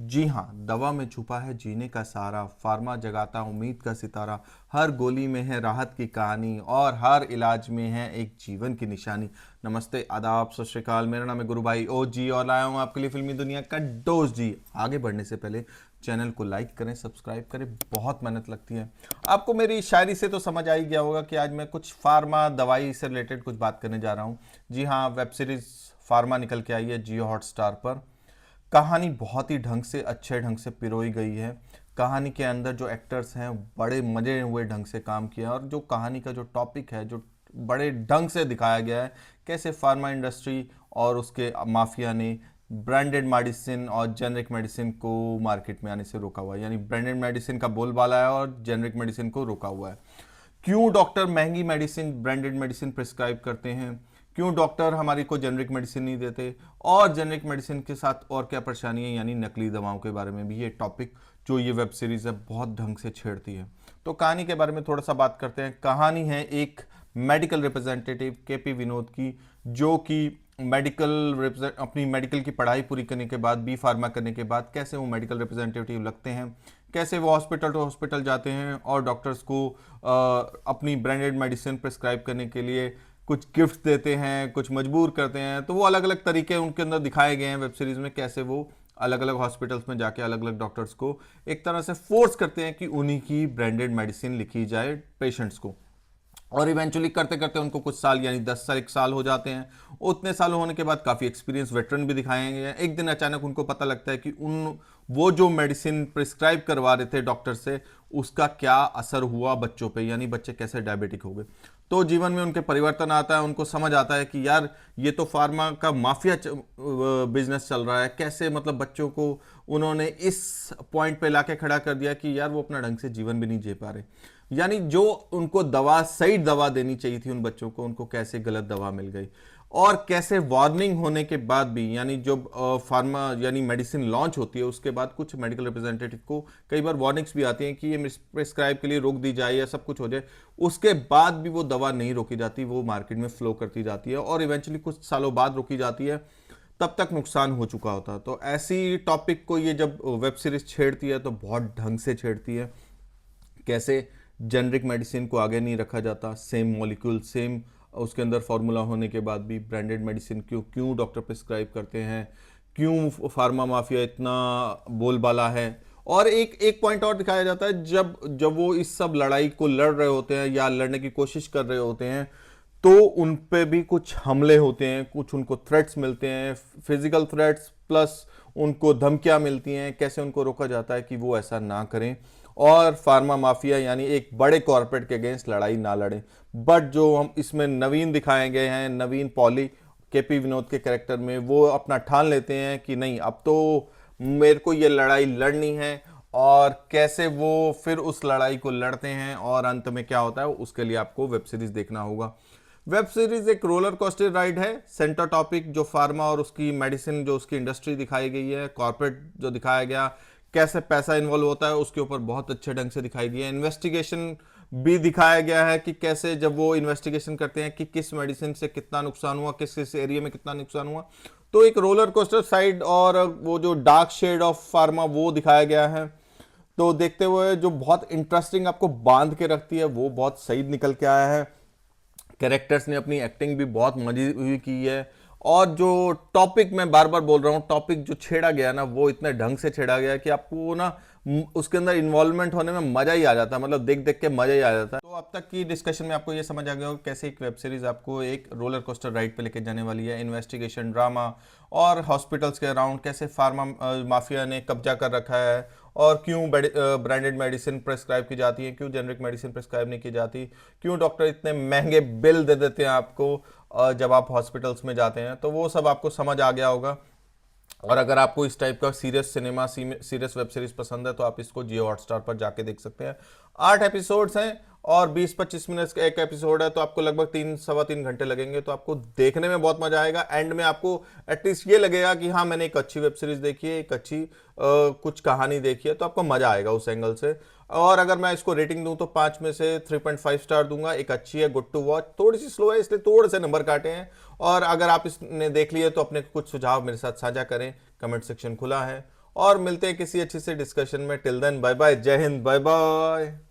जी हाँ, दवा में छुपा है जीने का सहारा, फार्मा जगाता उम्मीद का सितारा। हर गोली में है राहत की कहानी और हर इलाज में है एक जीवन की निशानी। नमस्ते, आदाब, सत श्री अकाल। मेरा नाम है गुरु भाई ओ जी और लाया हूँ आपके लिए फिल्मी दुनिया का डोज जी। आगे बढ़ने से पहले चैनल को लाइक करें, सब्सक्राइब करें, बहुत मेहनत लगती है। आपको मेरी शायरी से तो समझ आ ही गया होगा कि आज मैं कुछ फार्मा दवाई से रिलेटेड कुछ बात करने जा रहा हूँ। जी हाँ, वेब सीरीज फार्मा निकल के आई है जियो हॉटस्टार पर। कहानी बहुत ही ढंग से, अच्छे ढंग से पिरोई गई है। कहानी के अंदर जो एक्टर्स हैं बड़े मजे हुए ढंग से काम किया, और जो कहानी का जो टॉपिक है जो बड़े ढंग से दिखाया गया है, कैसे फार्मा इंडस्ट्री और उसके माफिया ने ब्रांडेड मेडिसिन और जेनरिक मेडिसिन को मार्केट में आने से रोका हुआ है। यानी ब्रांडेड मेडिसिन का बोलबाला है और जेनरिक मेडिसिन को रोका हुआ है। क्यों डॉक्टर महंगी मेडिसिन, ब्रांडेड मेडिसिन प्रिस्क्राइब करते हैं, क्यों डॉक्टर हमारी को जेनरिक मेडिसिन नहीं देते, और जेनरिक मेडिसिन के साथ और क्या परेशानी है, यानी नकली दवाओं के बारे में भी ये टॉपिक जो ये वेब सीरीज है बहुत ढंग से छेड़ती है। तो कहानी के बारे में थोड़ा सा बात करते हैं। कहानी है एक मेडिकल रिप्रेजेंटेटिव केपी विनोद की, जो कि अपनी मेडिकल की पढ़ाई पूरी करने के बाद, बी फार्मा करने के बाद कैसे वो मेडिकल रिप्रेजेंटेटिव लगते हैं, कैसे वो हॉस्पिटल टू हॉस्पिटल जाते हैं और डॉक्टर्स को अपनी ब्रांडेड मेडिसिन प्रिस्क्राइब करने के लिए कुछ गिफ्ट देते हैं, कुछ मजबूर करते हैं। तो वो अलग अलग तरीके उनके अंदर दिखाए गए हैं वेब सीरीज में, कैसे वो अलग अलग हॉस्पिटल्स में जाके अलग अलग डॉक्टर्स को एक तरह से फोर्स करते हैं कि उन्हीं की ब्रांडेड मेडिसिन लिखी जाए पेशेंट्स को। और इवेंचुअली करते करते उनको कुछ साल, यानी 10 साल, 1 साल हो जाते हैं। उतने साल होने के बाद काफ़ी एक्सपीरियंस वेटरन भी दिखाए गए हैं। एक दिन अचानक उनको पता लगता है कि वो जो मेडिसिन प्रिस्क्राइब करवा रहे थे डॉक्टर से, उसका क्या असर हुआ बच्चों पे, यानी बच्चे कैसे डायबिटिक हो गए। तो जीवन में उनके परिवर्तन आता है, उनको समझ आता है कि यार ये तो फार्मा का माफिया बिजनेस चल रहा है। कैसे मतलब बच्चों को उन्होंने इस पॉइंट पे लाके खड़ा कर दिया कि यार वो अपना ढंग से जीवन भी नहीं जी पा रहे। यानी जो उनको दवा, सही दवा देनी चाहिए थी उन बच्चों को, उनको कैसे गलत दवा मिल गई। और कैसे वार्निंग होने के बाद भी, यानी जो फार्मा यानी मेडिसिन लॉन्च होती है उसके बाद कुछ मेडिकल रिप्रेजेंटेटिव को कई बार वार्निंग्स भी आती हैं कि ये प्रिस्क्राइब के लिए रोक दी जाए या सब कुछ हो जाए। उसके बाद भी वो दवा नहीं रोकी जाती, वो मार्केट में फ्लो करती जाती है और इवेंचुअली कुछ सालों बाद रोकी जाती है। तब तक नुकसान हो चुका होता है। तो ऐसी टॉपिक को ये जब वेब सीरीज छेड़ती है तो बहुत ढंग से छेड़ती है। कैसे जेनरिक मेडिसिन को आगे नहीं रखा जाता, सेम मॉलिक्यूल, सेम उसके अंदर फार्मूला होने के बाद भी ब्रांडेड मेडिसिन क्यों क्यों डॉक्टर प्रिस्क्राइब करते हैं, क्यों फार्मा माफिया इतना बोलबाला है। और एक एक पॉइंट और दिखाया जाता है, जब जब वो इस सब लड़ाई को लड़ रहे होते हैं या लड़ने की कोशिश कर रहे होते हैं, तो उन पे भी कुछ हमले होते हैं, कुछ उनको थ्रेट्स मिलते हैं, फिजिकल थ्रेट्स प्लस उनको धमकियां मिलती हैं। कैसे उनको रोका जाता है कि वो ऐसा ना करें और फार्मा माफिया यानी एक बड़े कॉर्पोरेट के अगेंस्ट लड़ाई ना लड़ें। बट जो हम इसमें नवीन दिखाए गए हैं, नवीन पॉली केपी विनोद के कैरेक्टर में, वो अपना ठान लेते हैं कि नहीं, अब तो मेरे को ये लड़ाई लड़नी है। और कैसे वो फिर उस लड़ाई को लड़ते हैं और अंत में क्या होता है, उसके लिए आपको वेब सीरीज देखना होगा। वेब सीरीज एक रोलर कोस्टर राइड है। सेंटर टॉपिक जो फार्मा और उसकी मेडिसिन, जो उसकी इंडस्ट्री दिखाई गई है, कॉर्पोरेट जो दिखाया गया, कैसे पैसा इन्वॉल्व होता है उसके ऊपर बहुत अच्छे ढंग से दिखाई दिया है। इन्वेस्टिगेशन भी दिखाया गया है कि कैसे जब वो इन्वेस्टिगेशन करते हैं कि किस मेडिसिन से कितना नुकसान हुआ, किस किस एरिया में कितना नुकसान हुआ। तो एक रोलर कोस्टर साइड और वो जो डार्क शेड ऑफ फार्मा वो दिखाया गया है। तो देखते हुए जो बहुत इंटरेस्टिंग आपको बांध के रखती है, वो बहुत सही निकल के आया है। कैरेक्टर्स ने अपनी एक्टिंग भी बहुत मजी हुई की है। और जो टॉपिक, मैं बार बार बोल रहा हूँ, टॉपिक जो छेड़ा गया ना, वो इतने ढंग से छेड़ा गया कि आपको ना उसके अंदर इन्वॉल्वमेंट होने में मजा ही आ जाता है, मतलब देख देख के मजा ही आ जाता है। तो अब तक की डिस्कशन में आपको ये समझ आ गया होगा कैसे एक वेब सीरीज आपको एक रोलर कोस्टर राइड पे लेके जाने वाली है। इन्वेस्टिगेशन, ड्रामा और हॉस्पिटल्स के अराउंड कैसे फार्मा माफिया ने कब्जा कर रखा है, और क्यों ब्रांडेड मेडिसिन प्रिस्क्राइब की जाती है, क्यों जेनरिक मेडिसिन प्रिस्क्राइब नहीं की जाती, क्यों डॉक्टर इतने महंगे बिल दे देते हैं आपको जब आप हॉस्पिटल्स में जाते हैं। तो वो सब आपको समझ आ गया होगा। और अगर आपको इस टाइप का serious cinema, serious web series पसंद है तो आप इसको जियो हॉटस्टार पर जाके देख सकते हैं। 8 एपिसोड्स हैं और 20-25 मिनट का एक एपिसोड है, तो आपको लगभग 3 सवा 3 घंटे लगेंगे। तो आपको देखने में बहुत मजा आएगा। एंड में आपको एटलीस्ट ये लगेगा कि हाँ, मैंने एक अच्छी वेब सीरीज देखी है, एक अच्छी कुछ कहानी देखी है, तो आपको मजा आएगा उस एंगल से। और अगर मैं इसको रेटिंग दूं तो 5 में से 3.5 स्टार दूंगा। एक अच्छी है, गुड टू वॉच, थोड़ी सी स्लो है इसलिए थोड़े से नंबर काटे हैं। और अगर आप इसने देख लिए तो अपने कुछ सुझाव मेरे साथ साझा करें, कमेंट सेक्शन खुला है। और मिलते हैं किसी अच्छी से डिस्कशन में। टिल देन बाय बाय, जय हिंद, बाय बाय।